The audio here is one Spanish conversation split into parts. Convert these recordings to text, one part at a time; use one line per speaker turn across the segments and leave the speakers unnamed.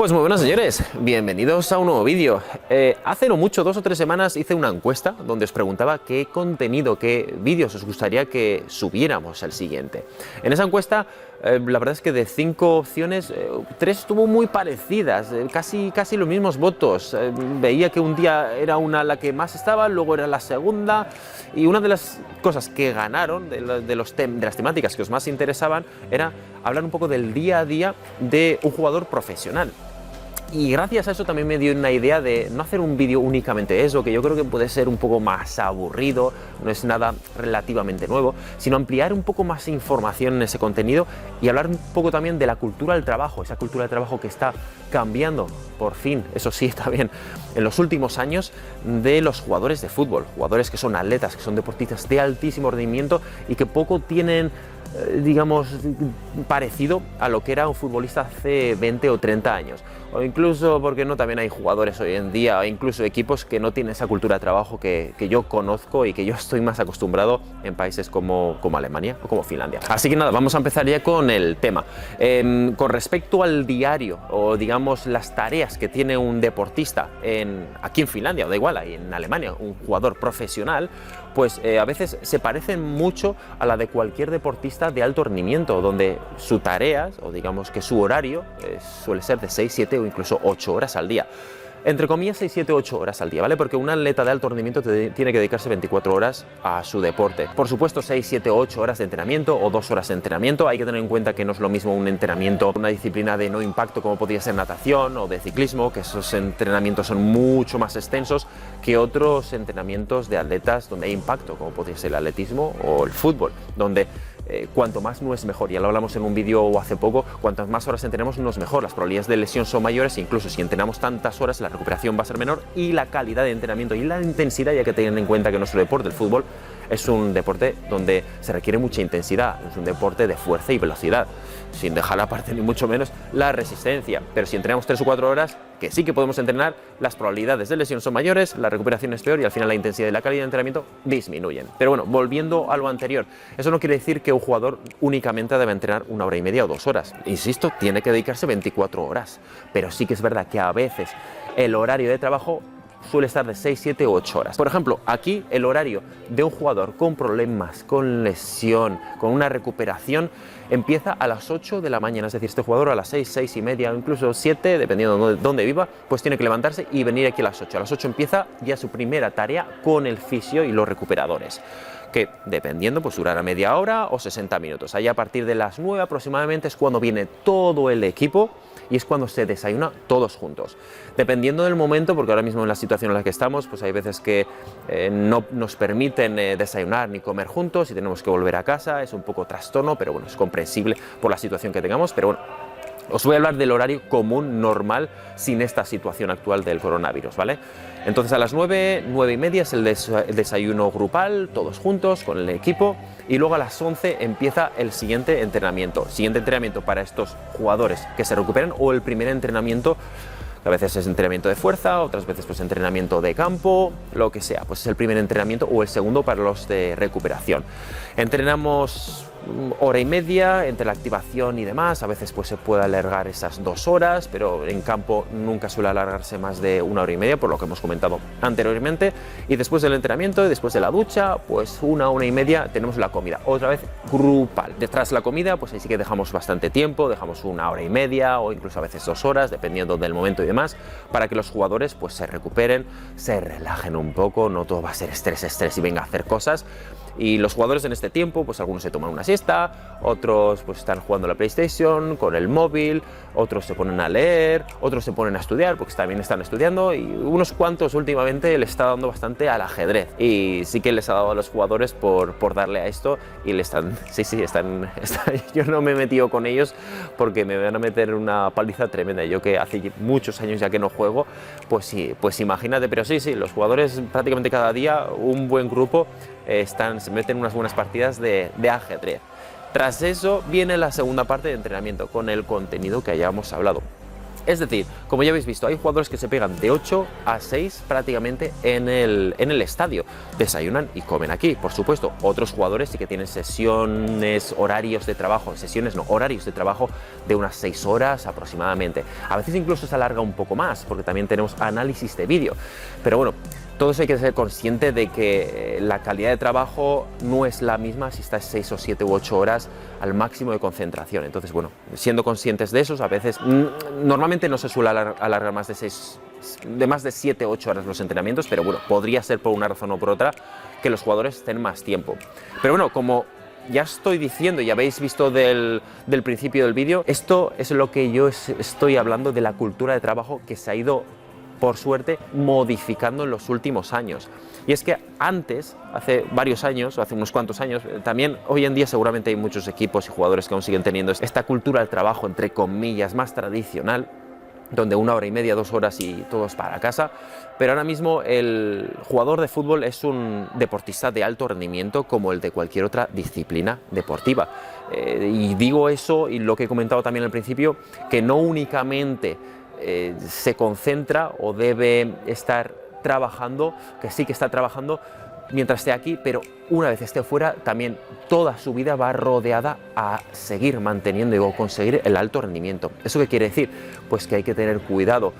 Pues muy buenas señores, bienvenidos a un nuevo vídeo. Hace no mucho, 2 o 3 semanas, hice una encuesta donde os preguntaba qué contenido, qué vídeos os gustaría que subiéramos el siguiente. En esa encuesta, la verdad es que de 5 opciones, 3 estuvo muy parecidas, casi los mismos votos. Veía que un día era una la que más estaba, luego era la segunda, y una de las cosas que ganaron, de las temáticas que os más interesaban, era hablar un poco del día a día de un jugador profesional. Y gracias a eso también me dio una idea de no hacer un vídeo únicamente eso, que yo creo que puede ser un poco más aburrido, no es nada relativamente nuevo, sino ampliar un poco más información en ese contenido y hablar un poco también de la cultura del trabajo, esa cultura del trabajo que está cambiando, por fin, eso sí, está bien, en los últimos años, de los jugadores de fútbol, jugadores que son atletas, que son deportistas de altísimo rendimiento y que poco tienen, digamos, parecido a lo que era un futbolista hace 20 o 30 años. O incluso, porque no, también hay jugadores hoy en día, o incluso equipos que no tienen esa cultura de trabajo que yo conozco y que yo estoy más acostumbrado en países como Alemania o como Finlandia. Así que nada, vamos a empezar ya con el tema. Con respecto al diario, o digamos las tareas que tiene un deportista aquí en Finlandia, o da igual, ahí en Alemania, un jugador profesional, pues a veces se parecen mucho a la de cualquier deportista de alto rendimiento, donde su tarea, o digamos que su horario, suele ser de 6, 7 o incluso 8 horas al día. Entre comillas, 6, 7, 8 horas al día, ¿vale? Porque un atleta de alto rendimiento tiene que dedicarse 24 horas a su deporte. Por supuesto, 6, 7, 8 horas de entrenamiento o 2 horas de entrenamiento. Hay que tener en cuenta que no es lo mismo un entrenamiento, una disciplina de no impacto como podría ser natación o de ciclismo, que esos entrenamientos son mucho más extensos que otros entrenamientos de atletas donde hay impacto, como podría ser el atletismo o el fútbol, donde cuanto más no es mejor. Ya lo hablamos en un vídeo hace poco, cuantas más horas entrenemos no es mejor, las probabilidades de lesión son mayores, incluso si entrenamos tantas horas la recuperación va a ser menor y la calidad de entrenamiento y la intensidad, ya que tener en cuenta que nuestro deporte, el fútbol, es un deporte donde se requiere mucha intensidad, es un deporte de fuerza y velocidad, sin dejar aparte ni mucho menos la resistencia. Pero si entrenamos 3 o 4 horas, que sí que podemos entrenar, las probabilidades de lesión son mayores, la recuperación es peor y al final la intensidad y la calidad de entrenamiento disminuyen. Pero bueno, volviendo a lo anterior, eso no quiere decir que un jugador únicamente debe entrenar 1 hora y media o 2 horas. Insisto, tiene que dedicarse 24 horas. Pero sí que es verdad que a veces el horario de trabajo suele estar de 6, 7 o 8 horas. Por ejemplo, aquí el horario de un jugador con problemas, con lesión, con una recuperación, empieza a las 8 de la mañana. Es decir, este jugador a las 6, 6 y media o incluso 7, dependiendo de dónde viva, pues tiene que levantarse y venir aquí a las 8. A las 8 empieza ya su primera tarea con el fisio y los recuperadores, que dependiendo pues durará media hora o 60 minutos. Allá a partir de las 9 aproximadamente es cuando viene todo el equipo y es cuando se desayuna todos juntos. Dependiendo del momento, porque ahora mismo en la situación en la que estamos, pues hay veces que no nos permiten desayunar ni comer juntos y tenemos que volver a casa, es un poco trastorno, pero bueno, es comprensible por la situación que tengamos, pero bueno, os voy a hablar del horario común, normal, sin esta situación actual del coronavirus, ¿vale? Entonces a las 9, 9 y media es el desayuno grupal, todos juntos, con el equipo, y luego a las 11 empieza el siguiente entrenamiento. Siguiente entrenamiento para estos jugadores que se recuperan, o el primer entrenamiento, que a veces es entrenamiento de fuerza, otras veces pues entrenamiento de campo, lo que sea, pues es el primer entrenamiento, o el segundo para los de recuperación. Entrenamos 1 hora y media entre la activación y demás, a veces pues se puede alargar esas 2 horas, pero en campo nunca suele alargarse más de 1 hora y media, por lo que hemos comentado anteriormente, y después del entrenamiento y después de la ducha, pues 1 hora y media tenemos la comida, otra vez grupal. Detrás de la comida, pues ahí sí que dejamos bastante tiempo, dejamos 1 hora y media o incluso a veces 2 horas, dependiendo del momento y demás, para que los jugadores pues se recuperen, se relajen un poco, no todo va a ser estrés y venga a hacer cosas. Y los jugadores en este tiempo, pues algunos se toman una siesta, otros pues están jugando a la PlayStation, con el móvil, otros se ponen a leer, otros se ponen a estudiar, porque también están estudiando, y unos cuantos últimamente les está dando bastante al ajedrez. Y sí que les ha dado a los jugadores por darle a esto, y le están, yo no me he metido con ellos porque me van a meter una paliza tremenda. Yo que hace muchos años ya que no juego, pues sí, pues imagínate, pero sí, los jugadores prácticamente cada día, un buen grupo, se meten unas buenas partidas de ajedrez. Tras eso viene la segunda parte de entrenamiento con el contenido que hayamos hablado. Es decir, como ya habéis visto, hay jugadores que se pegan de 8 a 6 prácticamente en el estadio. Desayunan y comen aquí, por supuesto. Otros jugadores sí que tienen horarios de trabajo de unas 6 horas aproximadamente. A veces incluso se alarga un poco más, porque también tenemos análisis de vídeo. Pero bueno, todo eso hay que ser consciente de que la calidad de trabajo no es la misma si estás 6 o 7 u 8 horas al máximo de concentración. Entonces, bueno, siendo conscientes de eso, a veces normalmente no se suele alargar más de 7 o 8 horas los entrenamientos, pero bueno, podría ser por una razón o por otra que los jugadores estén más tiempo. Pero bueno, como ya estoy diciendo y habéis visto del principio del vídeo, esto es lo que yo estoy hablando de la cultura de trabajo que se ha ido, por suerte, modificando en los últimos años. Y es que antes, hace varios años, o hace unos cuantos años, también hoy en día seguramente hay muchos equipos y jugadores que aún siguen teniendo esta cultura del trabajo, entre comillas, más tradicional, donde 1 hora y media, 2 horas y todos para casa. Pero ahora mismo el jugador de fútbol es un deportista de alto rendimiento como el de cualquier otra disciplina deportiva. Y digo eso, y lo que he comentado también al principio, que no únicamente se concentra o debe estar trabajando, que sí que está trabajando mientras esté aquí, pero una vez esté fuera, también toda su vida va rodeada a seguir manteniendo y conseguir el alto rendimiento. ¿Eso qué quiere decir? Pues que hay que tener cuidado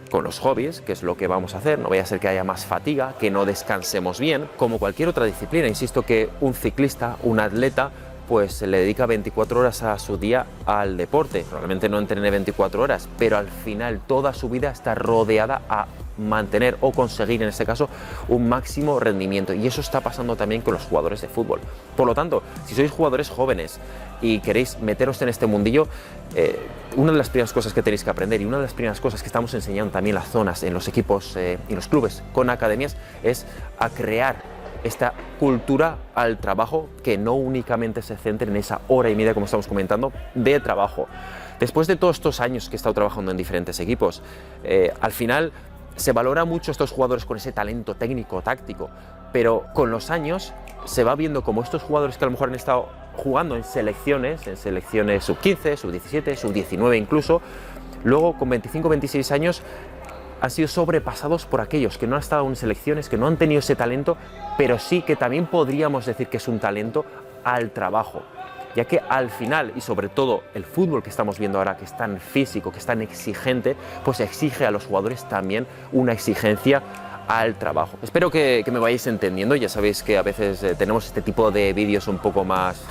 con los hobbies, que es lo que vamos a hacer. No vaya a ser que haya más fatiga, que no descansemos bien, como cualquier otra disciplina. Insisto que un ciclista, un atleta, pues se le dedica 24 horas a su día al deporte. Probablemente no entrene 24 horas, pero al final toda su vida está rodeada a mantener o conseguir, en este caso, un máximo rendimiento. Y eso está pasando también con los jugadores de fútbol. Por lo tanto, si sois jugadores jóvenes y queréis meteros en este mundillo, una de las primeras cosas que tenéis que aprender, y una de las primeras cosas que estamos enseñando también en las zonas, en los equipos y los clubes con academias, es a crear esta cultura al trabajo que no únicamente se centre en esa hora y media, como estamos comentando, de trabajo. Después de todos estos años que he estado trabajando en diferentes equipos, al final se valora mucho estos jugadores con ese talento técnico, táctico, pero con los años se va viendo como estos jugadores que a lo mejor han estado jugando en selecciones sub-15, sub-17, sub-19 incluso, luego con 25, 26 años han sido sobrepasados por aquellos que no han estado en selecciones, que no han tenido ese talento, pero sí que también podríamos decir que es un talento al trabajo. Ya que al final, y sobre todo el fútbol que estamos viendo ahora, que es tan físico, que es tan exigente, pues exige a los jugadores también una exigencia al trabajo. Espero que me vayáis entendiendo. Ya sabéis que a veces tenemos este tipo de vídeos un poco más,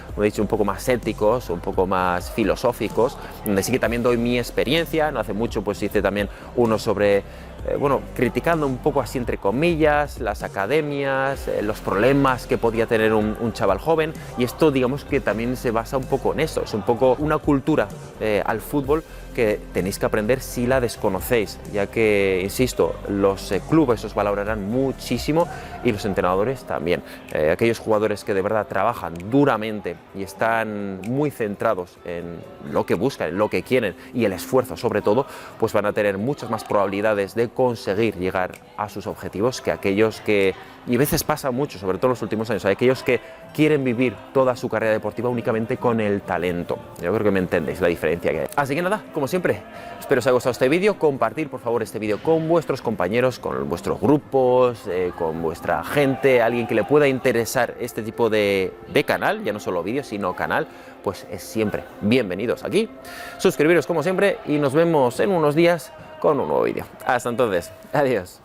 como he dicho, un poco más éticos, un poco más filosóficos, donde sí que también doy mi experiencia. No hace mucho pues hice también uno sobre, criticando un poco así entre comillas las academias, los problemas que podía tener un chaval joven, y esto digamos que también se basa un poco en eso, es un poco una cultura al fútbol que tenéis que aprender si la desconocéis, ya que, insisto, los clubes os valorarán muchísimo y los entrenadores también. Aquellos jugadores que de verdad trabajan duramente y están muy centrados en lo que buscan, en lo que quieren y el esfuerzo sobre todo, pues van a tener muchas más probabilidades de conseguir llegar a sus objetivos que aquellos que, y a veces pasa mucho, sobre todo en los últimos años, hay aquellos que quieren vivir toda su carrera deportiva únicamente con el talento. Yo creo que me entendéis la diferencia que hay. Así que nada, como siempre, espero os haya gustado este vídeo. Compartir por favor este vídeo con vuestros compañeros, con vuestros grupos, con vuestra gente, alguien que le pueda interesar este tipo de canal, ya no solo vídeos sino canal, pues es siempre bienvenidos aquí. Suscribiros como siempre y nos vemos en unos días con un nuevo vídeo. Hasta entonces, adiós.